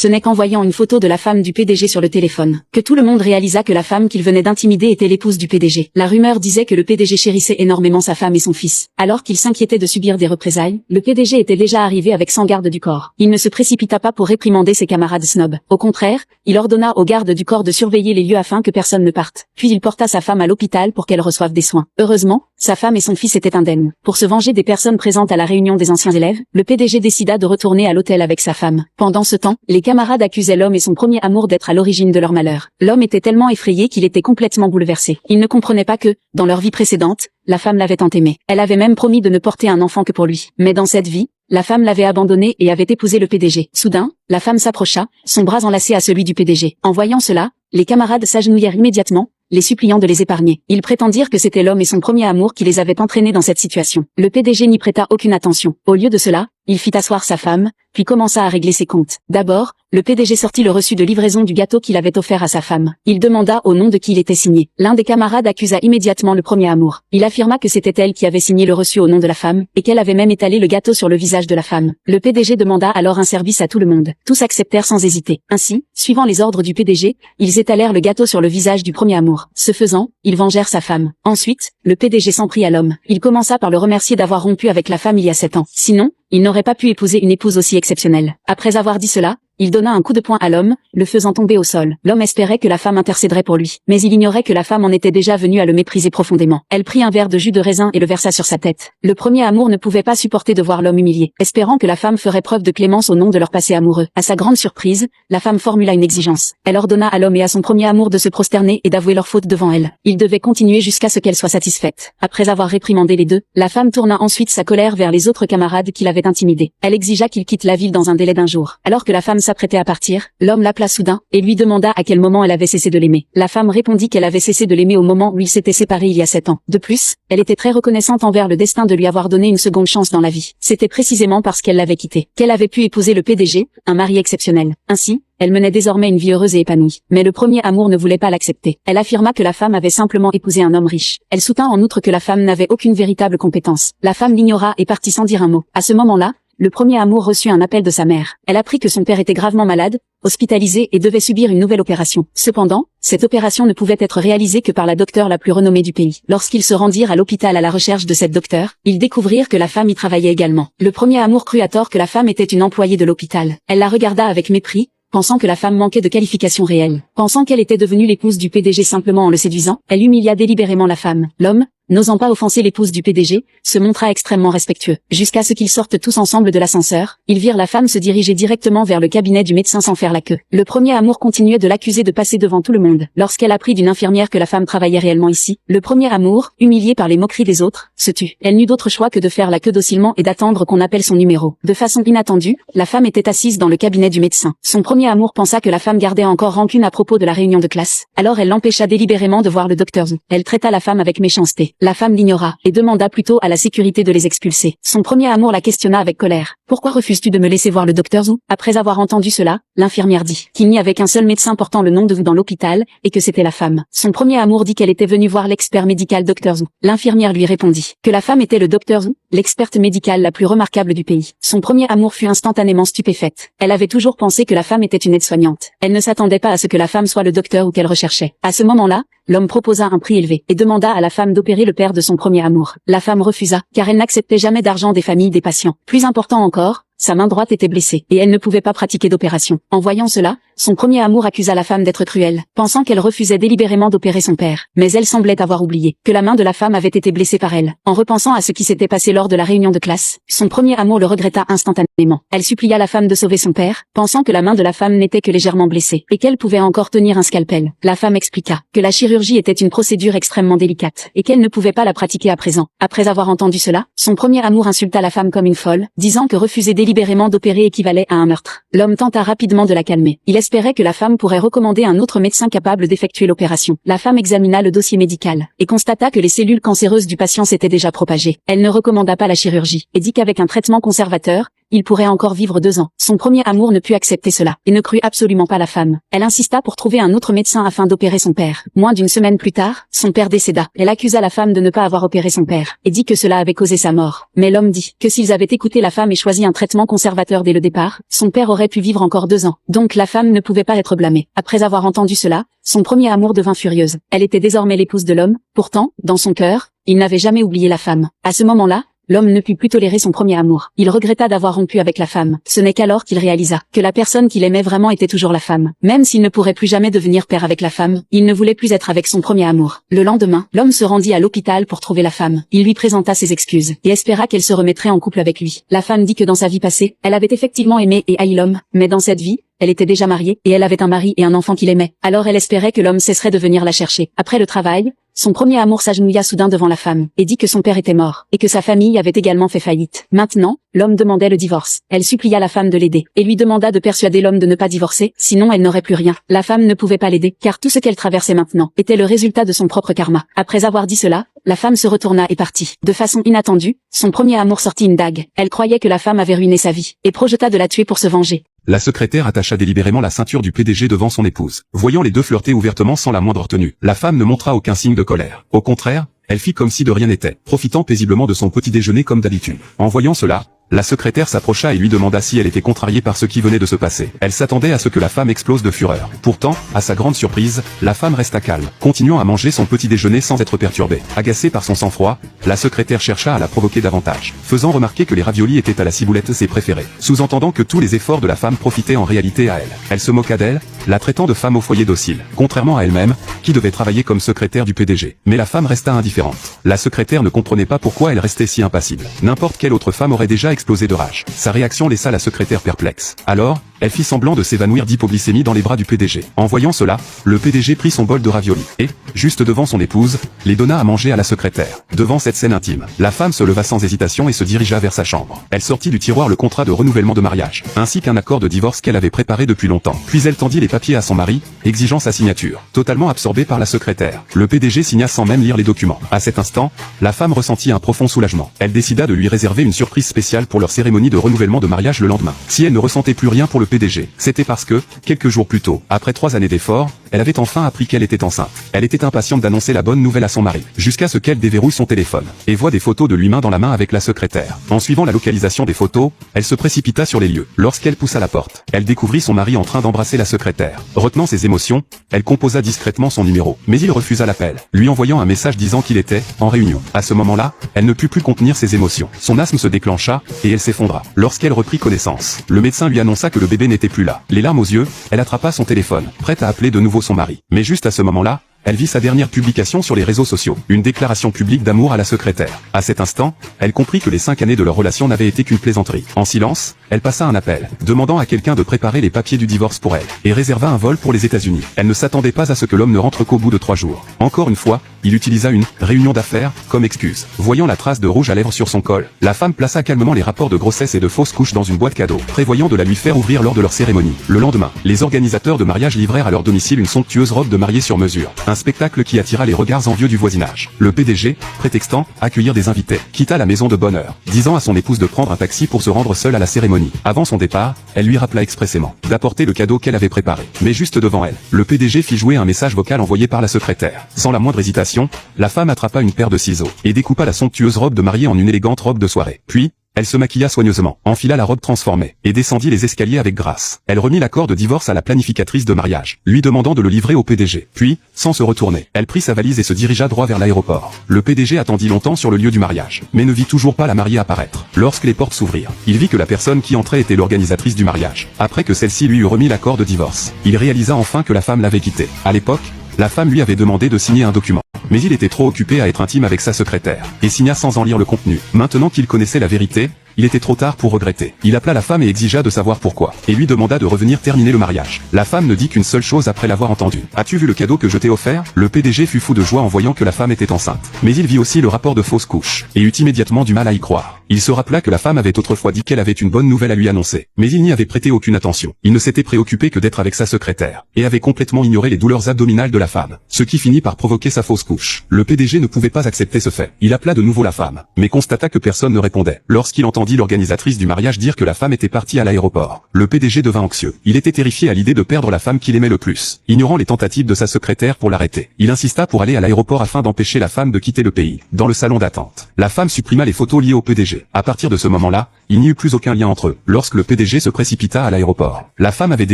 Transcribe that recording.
Ce n'est qu'en voyant une photo de la femme du PDG sur le téléphone, que tout le monde réalisa que la femme qu'il venait d'intimider était l'épouse du PDG. La rumeur disait que le PDG chérissait énormément sa femme et son fils. Alors qu'il s'inquiétait de subir des représailles, le PDG était déjà arrivé avec 100 gardes du corps. Il ne se précipita pas pour réprimander ses camarades snobs. Au contraire, il ordonna aux gardes du corps de surveiller les lieux afin que personne ne parte. Puis il porta sa femme à l'hôpital pour qu'elle reçoive des soins. Heureusement, sa femme et son fils étaient indemnes. Pour se venger des personnes présentes à la réunion des anciens élèves, le PDG décida de retourner à l'hôtel avec sa femme. Pendant ce temps, les camarades accusaient l'homme et son premier amour d'être à l'origine de leur malheur. L'homme était tellement effrayé qu'il était complètement bouleversé. Il ne comprenait pas que, dans leur vie précédente, la femme l'avait tant aimé. Elle avait même promis de ne porter un enfant que pour lui. Mais dans cette vie, la femme l'avait abandonné et avait épousé le PDG. Soudain, la femme s'approcha, son bras enlacé à celui du PDG. En voyant cela, les camarades s'agenouillèrent immédiatement, les suppliant de les épargner. Ils prétendirent que c'était l'homme et son premier amour qui les avaient entraînés dans cette situation. Le PDG n'y prêta aucune attention. Au lieu de cela, il fit asseoir sa femme, puis commença à régler ses comptes. D'abord, le PDG sortit le reçu de livraison du gâteau qu'il avait offert à sa femme. Il demanda au nom de qui il était signé. L'un des camarades accusa immédiatement le premier amour. Il affirma que c'était elle qui avait signé le reçu au nom de la femme, et qu'elle avait même étalé le gâteau sur le visage de la femme. Le PDG demanda alors un service à tout le monde. Tous acceptèrent sans hésiter. Ainsi, suivant les ordres du PDG, ils étalèrent le gâteau sur le visage du premier amour. Ce faisant, ils vengèrent sa femme. Ensuite, le PDG s'en prit à l'homme. Il commença par le remercier d'avoir rompu avec la femme il y a 7 ans. Sinon, il n'aurait pas pu épouser une épouse aussi exceptionnelle. Après avoir dit cela, il donna un coup de poing à l'homme, le faisant tomber au sol. L'homme espérait que la femme intercéderait pour lui, mais il ignorait que la femme en était déjà venue à le mépriser profondément. Elle prit un verre de jus de raisin et le versa sur sa tête. Le premier amour ne pouvait pas supporter de voir l'homme humilié, espérant que la femme ferait preuve de clémence au nom de leur passé amoureux. À sa grande surprise, la femme formula une exigence. Elle ordonna à l'homme et à son premier amour de se prosterner et d'avouer leur faute devant elle. Ils devaient continuer jusqu'à ce qu'elle soit satisfaite. Après avoir réprimandé les deux, la femme tourna ensuite sa colère vers les autres camarades qui l'avaient intimidée. Elle exigea qu'il quitte la ville dans un délai d'1 jour. Alors que la femme s'apprêtait à partir, l'homme l'appela soudain et lui demanda à quel moment elle avait cessé de l'aimer. La femme répondit qu'elle avait cessé de l'aimer au moment où ils s'étaient séparés il y a 7 ans. De plus, elle était très reconnaissante envers le destin de lui avoir donné une seconde chance dans la vie. C'était précisément parce qu'elle l'avait quitté qu'elle avait pu épouser le PDG, un mari exceptionnel. Ainsi, elle menait désormais une vie heureuse et épanouie. Mais le premier amour ne voulait pas l'accepter. Elle affirma que la femme avait simplement épousé un homme riche. Elle soutint en outre que la femme n'avait aucune véritable compétence. La femme l'ignora et partit sans dire un mot. À ce moment-là, le premier amour reçut un appel de sa mère. Elle apprit que son père était gravement malade, hospitalisé et devait subir une nouvelle opération. Cependant, cette opération ne pouvait être réalisée que par la docteure la plus renommée du pays. Lorsqu'ils se rendirent à l'hôpital à la recherche de cette docteure, ils découvrirent que la femme y travaillait également. Le premier amour crut à tort que la femme était une employée de l'hôpital. Elle la regarda avec mépris, pensant que la femme manquait de qualifications réelles. Pensant qu'elle était devenue l'épouse du PDG simplement en le séduisant, elle humilia délibérément la femme. L'homme, n'osant pas offenser l'épouse du PDG, se montra extrêmement respectueux. Jusqu'à ce qu'ils sortent tous ensemble de l'ascenseur, ils virent la femme se diriger directement vers le cabinet du médecin sans faire la queue. Le premier amour continuait de l'accuser de passer devant tout le monde. Lorsqu'elle apprit d'une infirmière que la femme travaillait réellement ici, le premier amour, humilié par les moqueries des autres, se tut. Elle n'eut d'autre choix que de faire la queue docilement et d'attendre qu'on appelle son numéro. De façon inattendue, la femme était assise dans le cabinet du médecin. Son premier amour pensa que la femme gardait encore rancune à propos de la réunion de classe. Alors elle l'empêcha délibérément de voir le docteur Zhu. Elle traita la femme avec méchanceté. La femme l'ignora et demanda plutôt à la sécurité de les expulser. Son premier amour la questionna avec colère. « Pourquoi refuses-tu de me laisser voir le docteur Zhu ?» Après avoir entendu cela, l'infirmière dit qu'il n'y avait qu'un seul médecin portant le nom de Zhu dans l'hôpital et que c'était la femme. Son premier amour dit qu'elle était venue voir l'expert médical docteur Zhu. L'infirmière lui répondit que la femme était le docteur Zhu, l'experte médicale la plus remarquable du pays. Son premier amour fut instantanément stupéfaite. Elle avait toujours pensé que la femme était une aide-soignante. Elle ne s'attendait pas à ce que la femme soit le docteur ou qu'elle recherchait. À ce moment-là, l'homme proposa un prix élevé et demanda à la femme d'opérer le père de son premier amour. La femme refusa, car elle n'acceptait jamais d'argent des familles des patients. Plus important encore, sa main droite était blessée, et elle ne pouvait pas pratiquer d'opération. En voyant cela, son premier amour accusa la femme d'être cruelle, pensant qu'elle refusait délibérément d'opérer son père. Mais elle semblait avoir oublié que la main de la femme avait été blessée par elle. En repensant à ce qui s'était passé lors de la réunion de classe, son premier amour le regretta instantanément. Elle supplia la femme de sauver son père, pensant que la main de la femme n'était que légèrement blessée, et qu'elle pouvait encore tenir un scalpel. La femme expliqua que la chirurgie était une procédure extrêmement délicate, et qu'elle ne pouvait pas la pratiquer à présent. Après avoir entendu cela, son premier amour insulta la femme comme une folle, disant que refuser délibérément d'opérer équivalait à un meurtre. L'homme tenta rapidement de la calmer. Il espérait que la femme pourrait recommander un autre médecin capable d'effectuer l'opération. La femme examina le dossier médical et constata que les cellules cancéreuses du patient s'étaient déjà propagées. Elle ne recommanda pas la chirurgie et dit qu'avec un traitement conservateur, il pourrait encore vivre 2 ans. Son premier amour ne put accepter cela, et ne crut absolument pas la femme. Elle insista pour trouver un autre médecin afin d'opérer son père. Moins d'une semaine plus tard, son père décéda. Elle accusa la femme de ne pas avoir opéré son père, et dit que cela avait causé sa mort. Mais l'homme dit que s'ils avaient écouté la femme et choisi un traitement conservateur dès le départ, son père aurait pu vivre encore 2 ans. Donc la femme ne pouvait pas être blâmée. Après avoir entendu cela, son premier amour devint furieuse. Elle était désormais l'épouse de l'homme. Pourtant, dans son cœur, il n'avait jamais oublié la femme. À ce moment-là, l'homme ne put plus tolérer son premier amour. Il regretta d'avoir rompu avec la femme. Ce n'est qu'alors qu'il réalisa que la personne qu'il aimait vraiment était toujours la femme. Même s'il ne pourrait plus jamais devenir père avec la femme, il ne voulait plus être avec son premier amour. Le lendemain, l'homme se rendit à l'hôpital pour trouver la femme. Il lui présenta ses excuses et espéra qu'elle se remettrait en couple avec lui. La femme dit que dans sa vie passée, elle avait effectivement aimé et haï l'homme, mais dans cette vie, elle était déjà mariée, et elle avait un mari et un enfant qu'il aimait. Alors elle espérait que l'homme cesserait de venir la chercher. Après le travail, son premier amour s'agenouilla soudain devant la femme, et dit que son père était mort, et que sa famille avait également fait faillite. Maintenant, l'homme demandait le divorce. Elle supplia la femme de l'aider, et lui demanda de persuader l'homme de ne pas divorcer, sinon elle n'aurait plus rien. La femme ne pouvait pas l'aider, car tout ce qu'elle traversait maintenant était le résultat de son propre karma. Après avoir dit cela, la femme se retourna et partit. De façon inattendue, son premier amour sortit une dague. Elle croyait que la femme avait ruiné sa vie, et projeta de la tuer pour se venger. La secrétaire attacha délibérément la ceinture du PDG devant son épouse. Voyant les deux flirter ouvertement sans la moindre retenue, la femme ne montra aucun signe de colère. Au contraire, elle fit comme si de rien n'était, profitant paisiblement de son petit déjeuner comme d'habitude. En voyant cela, la secrétaire s'approcha et lui demanda si elle était contrariée par ce qui venait de se passer. Elle s'attendait à ce que la femme explose de fureur. Pourtant, à sa grande surprise, la femme resta calme, continuant à manger son petit déjeuner sans être perturbée. Agacée par son sang-froid, la secrétaire chercha à la provoquer davantage, faisant remarquer que les raviolis étaient à la ciboulette ses préférés, sous-entendant que tous les efforts de la femme profitaient en réalité à elle. Elle se moqua d'elle, la traitant de femme au foyer docile, contrairement à elle-même, qui devait travailler comme secrétaire du PDG. Mais la femme resta indifférente. La secrétaire ne comprenait pas pourquoi elle restait si impassible. N'importe quelle autre femme aurait déjà explosé de rage. Sa réaction laissa la secrétaire perplexe. Alors, elle fit semblant de s'évanouir d'hypoglycémie dans les bras du PDG. En voyant cela, le PDG prit son bol de raviolis et, juste devant son épouse, les donna à manger à la secrétaire. Devant cette scène intime, la femme se leva sans hésitation et se dirigea vers sa chambre. Elle sortit du tiroir le contrat de renouvellement de mariage, ainsi qu'un accord de divorce qu'elle avait préparé depuis longtemps. Puis elle tendit les papiers à son mari, exigeant sa signature. Totalement absorbée par la secrétaire, le PDG signa sans même lire les documents. À cet instant, la femme ressentit un profond soulagement. Elle décida de lui réserver une surprise spéciale pour leur cérémonie de renouvellement de mariage le lendemain. Si elle ne ressentait plus rien pour le PDG, c'était parce que, quelques jours plus tôt, après 3 années d'efforts, elle avait enfin appris qu'elle était enceinte. Elle était impatiente d'annoncer la bonne nouvelle à son mari, jusqu'à ce qu'elle déverrouille son téléphone, et voit des photos de lui main dans la main avec la secrétaire. En suivant la localisation des photos, elle se précipita sur les lieux. Lorsqu'elle poussa la porte, elle découvrit son mari en train d'embrasser la secrétaire. Retenant ses émotions, elle composa discrètement son numéro, mais il refusa l'appel, lui envoyant un message disant qu'il était en réunion. À ce moment-là, elle ne put plus contenir ses émotions. Son asthme se déclencha, et elle s'effondra. Lorsqu'elle reprit connaissance, le médecin lui annonça que le bébé n'était plus là. Les larmes aux yeux, elle attrapa son téléphone, prête à appeler de nouveau son mari. Mais juste à ce moment-là, elle vit sa dernière publication sur les réseaux sociaux, une déclaration publique d'amour à la secrétaire. À cet instant, elle comprit que les 5 années de leur relation n'avaient été qu'une plaisanterie. En silence, elle passa un appel, demandant à quelqu'un de préparer les papiers du divorce pour elle, et réserva un vol pour les États-Unis. Elle ne s'attendait pas à ce que l'homme ne rentre qu'au bout de 3 jours. Encore une fois, il utilisa une réunion d'affaires comme excuse. Voyant la trace de rouge à lèvres sur son col, la femme plaça calmement les rapports de grossesse et de fausses couches dans une boîte cadeau, prévoyant de la lui faire ouvrir lors de leur cérémonie. Le lendemain, les organisateurs de mariage livrèrent à leur domicile une somptueuse robe de mariée sur mesure. Un spectacle qui attira les regards envieux du voisinage. Le PDG, prétextant accueillir des invités, quitta la maison de bonne heure, disant à son épouse de prendre un taxi pour se rendre seule à la cérémonie. Avant son départ, elle lui rappela expressément d'apporter le cadeau qu'elle avait préparé. Mais juste devant elle, le PDG fit jouer un message vocal envoyé par la secrétaire. Sans la moindre hésitation, la femme attrapa une paire de ciseaux et découpa la somptueuse robe de mariée en une élégante robe de soirée. Puis, elle se maquilla soigneusement, enfila la robe transformée, et descendit les escaliers avec grâce. Elle remit l'accord de divorce à la planificatrice de mariage, lui demandant de le livrer au PDG. Puis, sans se retourner, elle prit sa valise et se dirigea droit vers l'aéroport. Le PDG attendit longtemps sur le lieu du mariage, mais ne vit toujours pas la mariée apparaître. Lorsque les portes s'ouvrirent, il vit que la personne qui entrait était l'organisatrice du mariage. Après que celle-ci lui eut remis l'accord de divorce, il réalisa enfin que la femme l'avait quitté. À l'époque, la femme lui avait demandé de signer un document. Mais il était trop occupé à être intime avec sa secrétaire, et signa sans en lire le contenu. Maintenant qu'il connaissait la vérité, il était trop tard pour regretter. Il appela la femme et exigea de savoir pourquoi, et lui demanda de revenir terminer le mariage. La femme ne dit qu'une seule chose après l'avoir entendu. « As-tu vu le cadeau que je t'ai offert ?» Le PDG fut fou de joie en voyant que la femme était enceinte. Mais il vit aussi le rapport de fausses couches, et eut immédiatement du mal à y croire. Il se rappela que la femme avait autrefois dit qu'elle avait une bonne nouvelle à lui annoncer, mais il n'y avait prêté aucune attention. Il ne s'était préoccupé que d'être avec sa secrétaire, et avait complètement ignoré les douleurs abdominales de la femme, ce qui finit par provoquer sa fausse couche. Le PDG ne pouvait pas accepter ce fait. Il appela de nouveau la femme, mais constata que personne ne répondait. Lorsqu'il entendit entendit l'organisatrice du mariage dire que la femme était partie à l'aéroport. Le PDG devint anxieux. Il était terrifié à l'idée de perdre la femme qu'il aimait le plus. Ignorant les tentatives de sa secrétaire pour l'arrêter, il insista pour aller à l'aéroport afin d'empêcher la femme de quitter le pays. Dans le salon d'attente, la femme supprima les photos liées au PDG. À partir de ce moment-là, il n'y eut plus aucun lien entre eux. Lorsque le PDG se précipita à l'aéroport, la femme avait